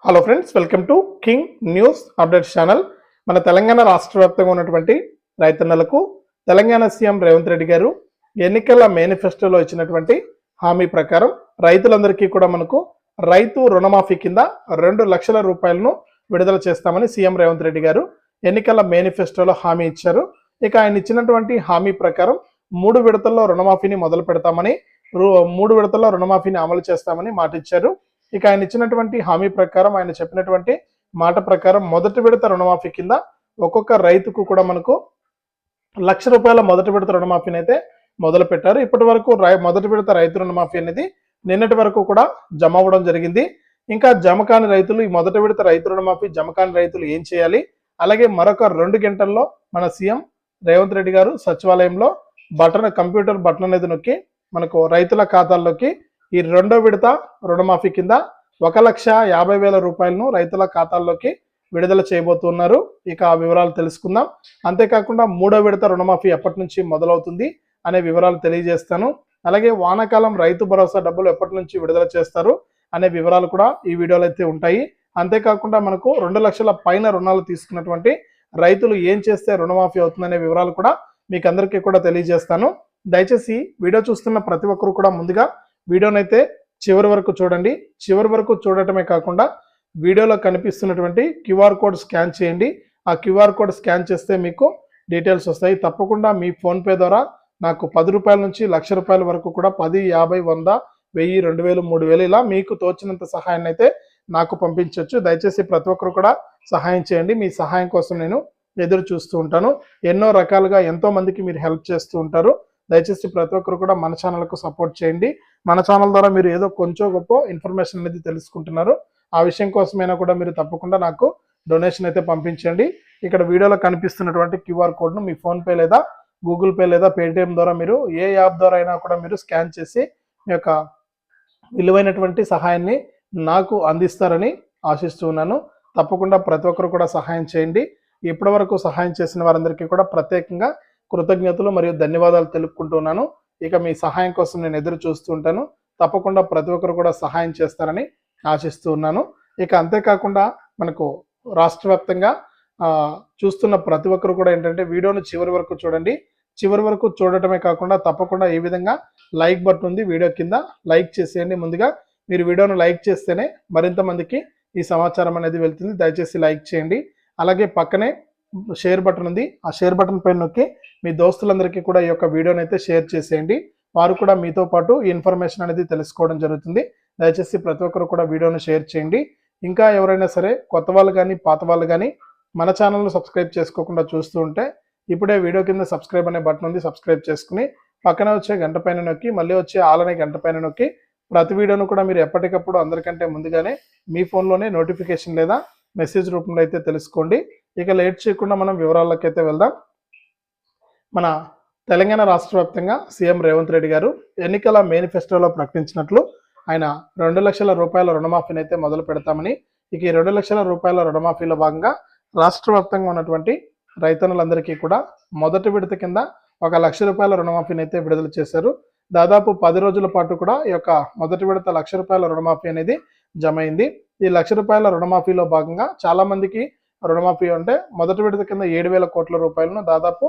Hello friends, welcome to king news updates channel. మన తెలంగాణ రాష్ట్ర వ్యాప్తంగా ఉన్నటువంటి రైతన్నలకు తెలంగాణ సీఎం రేవంత్ రెడ్డి గారు ఎన్నికల మేనిఫెస్టోలో ఇచ్చినటువంటి హామీ ప్రకారం రైతులందరికీ కూడా మనకు రైతు రుణమాఫీ కింద 2 లక్షల రూపాయలను విడుదల చేస్తామని సీఎం రేవంత్ రెడ్డి గారు ఎన్నికల మేనిఫెస్టోలో హామీ ఇచ్చారు. ఇక ఆయన ఇచ్చినటువంటి హామీ ప్రకారం 3 విడతల్లో రుణమాఫీని మొదలు పెడతామని, 3 విడతల్లో రుణమాఫీని అమలు చేస్తామని మాట ఇచ్చారు. ఇక ఆయన ఇచ్చినటువంటి హామీ ప్రకారం, ఆయన చెప్పినటువంటి మాట ప్రకారం మొదటి విడత రుణమాఫీ కింద ఒక్కొక్క రైతుకు కూడా మనకు ₹1,00,000 మొదటి విడత రుణమాఫీని అయితే మొదలు పెట్టారు. ఇప్పటి వరకు మొదటి విడత రైతు రుణమాఫీ అనేది నిన్నటి వరకు కూడా జమ అవ్వడం జరిగింది. ఇంకా జమ కాని రైతులు, ఈ మొదటి విడత రైతు రుణమాఫీ జమ కాని రైతులు ఏం చేయాలి? అలాగే మరొక 2 గంటల్లో మన సీఎం రేవంత్ రెడ్డి గారు సచివాలయంలో కంప్యూటర్ బటన్ అనేది నొక్కి మనకు రైతుల ఖాతాల్లోకి ఈ 2వ విడత రుణమాఫీ కింద ₹1,50,000 రైతుల ఖాతాల్లోకి విడుదల చేయబోతున్నారు. ఇక ఆ వివరాలు తెలుసుకుందాం. అంతేకాకుండా 3వ విడత రుణమాఫీ ఎప్పటి నుంచి మొదలవుతుంది అనే వివరాలు తెలియజేస్తాను. అలాగే వానాకాలం రైతు భరోసా డబ్బులు ఎప్పటి నుంచి విడుదల చేస్తారు అనే వివరాలు కూడా ఈ వీడియోలో అయితే ఉంటాయి. అంతేకాకుండా మనకు 2 లక్షల పైన రుణాలు తీసుకున్నటువంటి రైతులు ఏం చేస్తే రుణమాఫీ అవుతుందనే వివరాలు కూడా మీకు అందరికీ కూడా తెలియజేస్తాను. దయచేసి వీడియో చూస్తున్న ప్రతి ఒక్కరు కూడా ముందుగా వీడియోనైతే చివరి వరకు చూడండి. చివరి వరకు చూడటమే కాకుండా వీడియోలో కనిపిస్తున్నటువంటి క్యూఆర్ కోడ్ స్కాన్ చేయండి. ఆ క్యూఆర్ కోడ్ స్కాన్ చేస్తే మీకు డీటెయిల్స్ వస్తాయి. తప్పకుండా మీ ఫోన్పే ద్వారా నాకు ₹10 నుంచి ₹1,00,000 వరకు కూడా 10, 50, 100, 1000, 2000, 3000 ఇలా మీకు తోచినంత సహాయాన్ని అయితే నాకు పంపించవచ్చు. దయచేసి ప్రతి ఒక్కరు కూడా సహాయం చేయండి. మీ సహాయం కోసం నేను ఎదురు చూస్తూ ఉంటాను. ఎన్నో రకాలుగా ఎంతో మందికి మీరు హెల్ప్ చేస్తూ ఉంటారు. దయచేసి ప్రతి ఒక్కరు కూడా మన ఛానల్కు సపోర్ట్ చేయండి. మన ఛానల్ ద్వారా మీరు ఏదో కొంచెం గొప్ప ఇన్ఫర్మేషన్ అనేది తెలుసుకుంటున్నారు. ఆ విషయం కోసమైనా కూడా మీరు తప్పకుండా నాకు డొనేషన్ అయితే పంపించండి. ఇక్కడ వీడియోలో కనిపిస్తున్నటువంటి క్యూఆర్ కోడ్ను మీ ఫోన్పే లేదా గూగుల్ పే లేదా పేటిఎం ద్వారా మీరు ఏ యాప్ ద్వారా అయినా కూడా మీరు స్కాన్ చేసి మీ యొక్క విలువైనటువంటి సహాయాన్ని నాకు అందిస్తారని ఆశిస్తూ ఉన్నాను. తప్పకుండా ప్రతి ఒక్కరు కూడా సహాయం చేయండి. ఇప్పటి వరకు సహాయం చేసిన వారందరికీ కూడా ప్రత్యేకంగా కృతజ్ఞతలు మరియు ధన్యవాదాలు తెలుపుకుంటున్నాను. ఇక మీ సహాయం కోసం నేను ఎదురు చూస్తూ ఉంటాను. తప్పకుండా ప్రతి ఒక్కరు కూడా సహాయం చేస్తారని ఆశిస్తూ ఉన్నాను. ఇక అంతేకాకుండా మనకు రాష్ట్ర వ్యాప్తంగా చూస్తున్న ప్రతి ఒక్కరు కూడా ఏంటంటే వీడియోను చివరి వరకు చూడండి. చివరి వరకు చూడటమే కాకుండా తప్పకుండా ఈ విధంగా లైక్ బటన్ ఉంది వీడియో కింద, లైక్ చేసేయండి. ముందుగా మీరు వీడియోను లైక్ చేస్తేనే మరింత మందికి ఈ సమాచారం అనేది వెళ్తుంది. దయచేసి లైక్ చేయండి. అలాగే పక్కనే షేర్ బటన్ ఉంది. ఆ షేర్ బటన్ పైన నొక్కి మీ దోస్తులందరికీ కూడా ఈ యొక్క వీడియోని అయితే షేర్ చేసేయండి. వారు కూడా మీతో పాటు ఈ ఇన్ఫర్మేషన్ అనేది తెలుసుకోవడం జరుగుతుంది. దయచేసి ప్రతి ఒక్కరు కూడా వీడియోని షేర్ చేయండి. ఇంకా ఎవరైనా సరే కొత్త వాళ్ళు కానీ పాత వాళ్ళు కానీ మన ఛానల్ను సబ్స్క్రైబ్ చేసుకోకుండా చూస్తూ ఉంటే ఇప్పుడే వీడియో కింద సబ్స్క్రైబ్ అనే బటన్ ఉంది, సబ్స్క్రైబ్ చేసుకుని పక్కన వచ్చే గంట పైన నొక్కి మళ్ళీ వచ్చే ఆల్ అనే గంట పైన నొక్కి ప్రతి వీడియోను కూడా మీరు ఎప్పటికప్పుడు అందరికంటే ముందుగానే మీ ఫోన్లోనే నోటిఫికేషన్ లేదా మెసేజ్ రూపంలో అయితే తెలుసుకోండి. ఇక లేట్ చేయకుండా మనం వివరాల్లోకి అయితే వెళ్దాం. మన తెలంగాణ రాష్ట్ర వ్యాప్తంగా సీఎం రేవంత్ రెడ్డి గారు ఎన్నికల మేనిఫెస్టోలో ప్రకటించినట్లు ఆయన ₹2,00,000 రుణమాఫీని అయితే మొదలు పెడతామని, ఇక ఈ ₹2,00,000 రుణమాఫీలో భాగంగా రాష్ట్ర వ్యాప్తంగా ఉన్నటువంటి రైతన్నులందరికీ కూడా మొదటి విడత కింద ₹1,00,000 రుణమాఫీని అయితే విడుదల చేశారు. దాదాపు 10 రోజుల పాటు కూడా ఈ యొక్క మొదటి విడత ₹1,00,000 రుణమాఫీ అనేది జమ అయింది. ఈ ₹1,00,000 రుణమాఫీలో భాగంగా చాలా మందికి రుణమాఫీ అంటే మొదటి విడత కింద ₹7,000 కోట్ల దాదాపు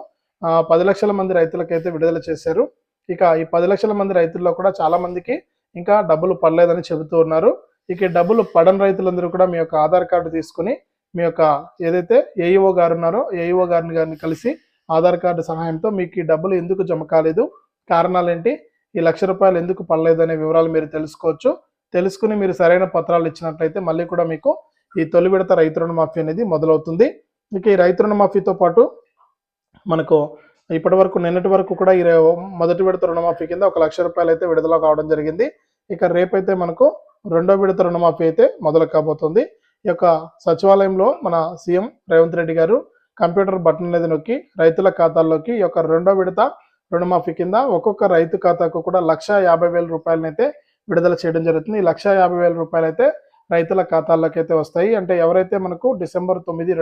10 లక్షల మంది రైతులకైతే విడుదల చేశారు. ఇక ఈ 10 లక్షల మంది రైతుల్లో కూడా చాలా మందికి ఇంకా డబ్బులు పడలేదని చెబుతూ ఉన్నారు. ఇక డబ్బులు పడని రైతులందరూ కూడా మీ యొక్క ఆధార్ కార్డు తీసుకుని మీ యొక్క ఏదైతే ఏఈఓ గారు ఉన్నారో ఏఈఓ గారిని కలిసి ఆధార్ కార్డు సహాయంతో మీకు ఈ డబ్బులు ఎందుకు జమ కాలేదు, కారణాలు ఏంటి, ఈ ₹1,00,000 ఎందుకు పడలేదు అనే వివరాలు మీరు తెలుసుకోవచ్చు. తెలుసుకుని మీరు సరైన పత్రాలు ఇచ్చినట్లయితే మళ్ళీ కూడా మీకు ఈ తొలి విడత రైతు రుణమాఫీ అనేది మొదలవుతుంది. ఇక ఈ రైతు రుణమాఫీతో పాటు మనకు ఇప్పటి వరకు నిన్నటి వరకు కూడా ఈ మొదటి విడత రుణమాఫీ కింద ₹1,00,000 అయితే విడుదల కావడం జరిగింది. ఇక రేపైతే మనకు 2వ విడత రుణమాఫీ అయితే మొదలు కాబోతుంది. ఈ యొక్క సచివాలయంలో మన సీఎం రేవంత్ రెడ్డి గారు కంప్యూటర్ బటన్ అనేది నొక్కి రైతుల ఖాతాల్లోకి ఈ యొక్క 2వ విడత రుణమాఫీ కింద ఒక్కొక్క రైతు ఖాతాకు కూడా ₹1,50,000 అయితే విడుదల చేయడం జరుగుతుంది. ఈ ₹1,50,000 అయితే రైతుల ఖాతాల్లోకి అయితే వస్తాయి. అంటే ఎవరైతే మనకు డిసెంబర్ 9,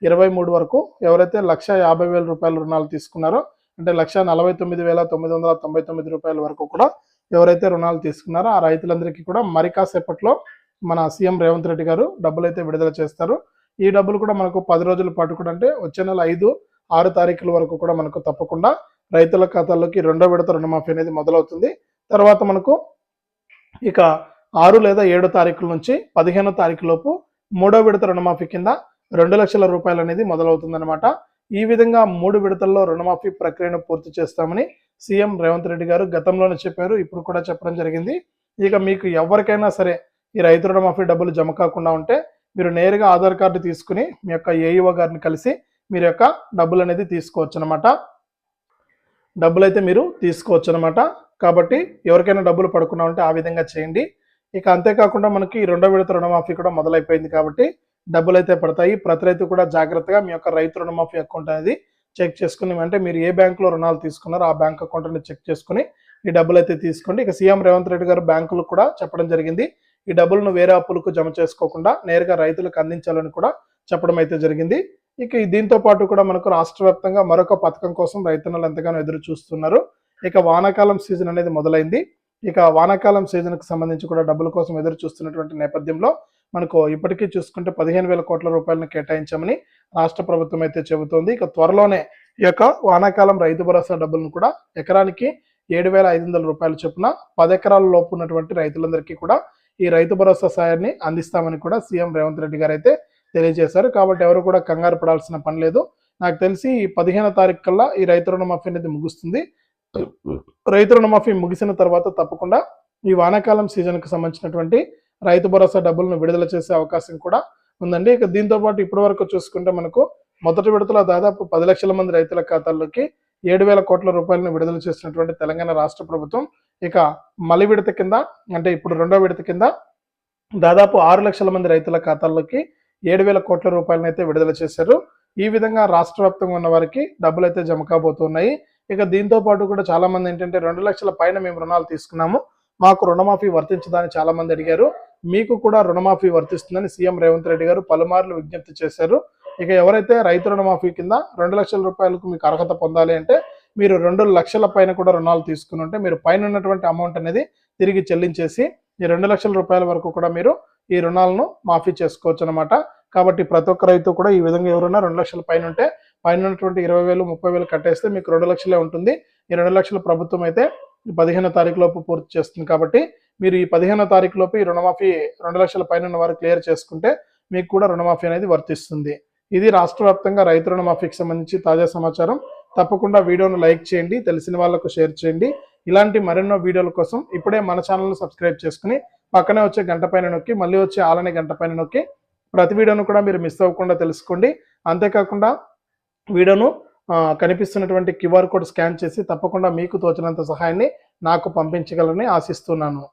2023 వరకు ఎవరైతే ₹1,50,000 రుణాలు తీసుకున్నారో, అంటే ₹1,49,999 వరకు కూడా ఎవరైతే రుణాలు తీసుకున్నారో ఆ రైతులందరికీ కూడా మరి కాసేపట్లో మన సీఎం రేవంత్ రెడ్డి గారు డబ్బులు అయితే విడుదల చేస్తారు. ఈ డబ్బులు కూడా మనకు 10 రోజుల పాటు కూడా అంటే వచ్చే నెల 5, 6 తారీఖుల వరకు కూడా మనకు తప్పకుండా రైతుల ఖాతాల్లోకి రెండో విడత రుణమాఫీ అనేది మొదలవుతుంది. తర్వాత మనకు ఇక 6 లేదా 7 తారీఖుల నుంచి 15వ తారీఖు లోపు మూడో విడత రుణమాఫీ కింద 2 లక్షల రూపాయలు అనేది మొదలవుతుందన్నమాట. ఈ విధంగా 3 విడతల్లో రుణమాఫీ ప్రక్రియను పూర్తి చేస్తామని సీఎం రేవంత్ రెడ్డి గారు గతంలోనే చెప్పారు, ఇప్పుడు కూడా చెప్పడం జరిగింది. ఇక మీకు ఎవరికైనా సరే ఈ రైతు రుణమాఫీ డబ్బులు జమ కాకుండా ఉంటే మీరు నేరుగా ఆధార్ కార్డు తీసుకుని మీ యొక్క ఏఈఓ గారిని కలిసి మీరు యొక్క డబ్బులు అనేది తీసుకోవచ్చు అనమాట. డబ్బులు అయితే మీరు తీసుకోవచ్చు అనమాట. కాబట్టి ఎవరికైనా డబ్బులు పడకుండా ఉంటే ఆ విధంగా చేయండి. ఇక అంతేకాకుండా మనకి రెండో విడత రుణమాఫీ కూడా మొదలైపోయింది కాబట్టి డబ్బులు అయితే పడతాయి. ప్రతి రైతు కూడా జాగ్రత్తగా మీ యొక్క రైతు రుణమాఫీ అకౌంట్ అనేది చెక్ చేసుకుని, అంటే మీరు ఏ బ్యాంకులో రుణాలు తీసుకున్నారో ఆ బ్యాంక్ అకౌంట్ అనేది చెక్ చేసుకుని ఈ డబ్బులు అయితే తీసుకోండి. ఇక సీఎం రేవంత్ రెడ్డి గారు బ్యాంకులకు కూడా చెప్పడం జరిగింది, ఈ డబ్బులను వేరే అప్పులకు జమ చేసుకోకుండా నేరుగా రైతులకు అందించాలని కూడా చెప్పడం అయితే జరిగింది. ఇక దీంతో పాటు కూడా మనకు రాష్ట్ర వ్యాప్తంగా మరొక పథకం కోసం రైతన్నలు ఎంతగానో ఎదురు చూస్తున్నారు. ఇక వానాకాలం సీజన్ అనేది మొదలైంది. ఇక వానాకాలం సీజన్కి సంబంధించి కూడా డబ్బుల కోసం ఎదురు చూస్తున్నటువంటి నేపథ్యంలో మనకు ఇప్పటికీ చూసుకుంటే 15,000 కోట్ల రూపాయలను కేటాయించామని రాష్ట్ర ప్రభుత్వం అయితే చెబుతోంది. ఇక త్వరలోనే ఈ యొక్క వానాకాలం రైతు భరోసా డబ్బులను కూడా ఎకరానికి 7,500 రూపాయల చొప్పున 10 ఎకరాల లోపు ఉన్నటువంటి రైతులందరికీ కూడా ఈ రైతు భరోసా సాయాన్ని అందిస్తామని కూడా సీఎం రేవంత్ రెడ్డి గారు అయితే తెలియజేశారు. కాబట్టి ఎవరు కూడా కంగారు పడాల్సిన పని లేదు. నాకు తెలిసి 15వ తారీఖు కల్లా ఈ రైతు రుణమాఫీ అనేది ముగుస్తుంది. రైతు రుణమాఫీ ముగిసిన తర్వాత తప్పకుండా ఈ వానాకాలం సీజన్కి సంబంధించినటువంటి రైతు భరోసా డబ్బులను విడుదల చేసే అవకాశం కూడా ఉందండి. ఇక దీంతో పాటు ఇప్పటి వరకు చూసుకుంటే మనకు మొదటి విడతలో దాదాపు 10 లక్షల మంది రైతుల ఖాతాల్లోకి 7,000 కోట్ల రూపాయలను విడుదల చేసినటువంటి తెలంగాణ రాష్ట్ర ప్రభుత్వం ఇక మలి విడత కింద, అంటే ఇప్పుడు రెండో విడత కింద దాదాపు 6 లక్షల మంది రైతుల ఖాతాల్లోకి 7,000 కోట్ల రూపాయలను అయితే విడుదల చేశారు. ఈ విధంగా రాష్ట్ర వ్యాప్తంగా ఉన్న వారికి డబ్బులు అయితే జమ కాబోతున్నాయి. ఇక దీంతో పాటు కూడా చాలా మంది ఏంటంటే 2 లక్షల పైన మేము రుణాలు తీసుకున్నాము, మాకు రుణమాఫీ వర్తించదా అని చాలా మంది అడిగారు. మీకు కూడా రుణమాఫీ వర్తిస్తుందని సీఎం రేవంత్ రెడ్డి గారు పలుమార్లు విజ్ఞప్తి చేశారు. ఇక ఎవరైతే రైతు రుణమాఫీ కింద 2 లక్షల రూపాయలకు మీకు అర్హత పొందాలి అంటే మీరు 2 లక్షల పైన కూడా రుణాలు తీసుకుని ఉంటే మీరు పైన ఉన్నటువంటి అమౌంట్ అనేది తిరిగి చెల్లించేసి ఈ 2 లక్షల రూపాయల వరకు కూడా మీరు ఈ రుణాలను మాఫీ చేసుకోవచ్చు అనమాట. కాబట్టి ప్రతి ఒక్క రైతు కూడా ఈ విధంగా ఎవరైనా 2 లక్షల పైన ఉంటే పైన ఉన్నటువంటి 20,000, 30,000 కట్టేస్తే మీకు 2 లక్షలే ఉంటుంది. ఈ 2 లక్షల ప్రభుత్వం అయితే 15వ తారీఖు లోపు పూర్తి చేస్తుంది. కాబట్టి మీరు ఈ 15వ తారీఖు లోపు ఈ రుణమాఫీ 2 లక్షల పైన ఉన్న వారు క్లియర్ చేసుకుంటే మీకు కూడా రుణమాఫీ అనేది వర్తిస్తుంది. ఇది రాష్ట్ర వ్యాప్తంగా రైతు రుణమాఫీకి సంబంధించి తాజా సమాచారం. తప్పకుండా వీడియోను లైక్ చేయండి, తెలిసిన వాళ్ళకు షేర్ చేయండి. ఇలాంటి మరెన్నో వీడియోల కోసం ఇప్పుడే మన ఛానల్ను సబ్స్క్రైబ్ చేసుకుని పక్కనే వచ్చే గంట పైన నొక్కి మళ్ళీ వచ్చే ఆలనే గంట పైన నొక్కి ప్రతి వీడియోను కూడా మీరు మిస్ అవ్వకుండా తెలుసుకోండి. అంతేకాకుండా వీడియోను కనిపిస్తున్నటువంటి QR కోడ్ స్కాన్ చేసి తప్పకుండా మీకు తోచినంత సహాయాన్ని నాకు పంపించగలని ఆశిస్తున్నాను.